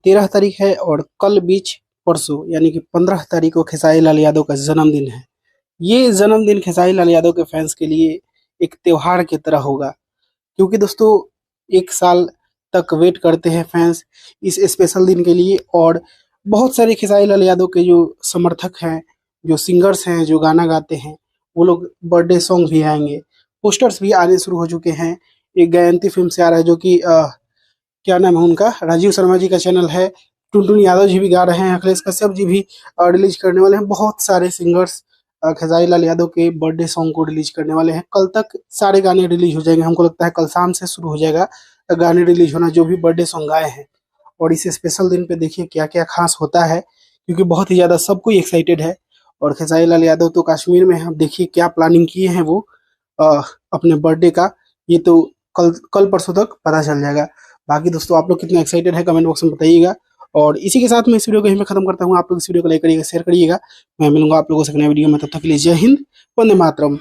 13 तारीख है और कल बीच परसों यानी कि 15 तारीख को खेसारी लाल यादव का जन्मदिन है। ये जन्मदिन खेसारी लाल यादव के फैंस के लिए एक त्योहार की तरह होगा, क्योंकि दोस्तों 1 साल तक वेट करते हैं फैंस इस स्पेशल दिन के लिए। और बहुत सारे खेसारी लाल यादव के जो समर्थक हैं, जो सिंगर्स हैं, जो गाना गाते हैं, वो लोग बर्थडे सॉन्ग भी आएंगे। पोस्टर्स भी आने शुरू हो चुके हैं। एक गायंती फिल्म से आ रहा है, जो कि क्या नाम है उनका, राजीव शर्मा जी का चैनल है। टुनटुन यादव जी भी गा रहे हैं, अखिलेश कश्यप जी भी रिलीज करने वाले हैं। बहुत सारे सिंगर्स खेसारी लाल यादव के बर्थडे सॉन्ग को रिलीज करने वाले हैं। कल तक सारे गाने रिलीज हो जाएंगे। हमको लगता है कल शाम से शुरू हो जाएगा गाने रिलीज होना, जो भी बर्थडे सॉन्ग आए हैं। और इस स्पेशल दिन पे देखिए क्या क्या खास होता है, क्योंकि बहुत ही ज्यादा सब कोई एक्साइटेड है। और खेसारी लाल यादव तो कश्मीर में हैं। अब देखिए क्या प्लानिंग किए हैं वो अ, अपने बर्थडे का, ये तो कल कल परसों तक पता चल जाएगा। बाकी दोस्तों आप लोग कितना एक्साइटेड है कमेंट बॉक्स में बताइएगा। और इसी के साथ मैं इस वीडियो को यहीं पे खत्म करता हूँ। आप लोग इस वीडियो को लाइक करिएगा, शेयर करिएगा। मैं मिलूंगा आप लोगों से एक नए वीडियो में, तब तक के लिए जय हिंद, वंदे मातरम।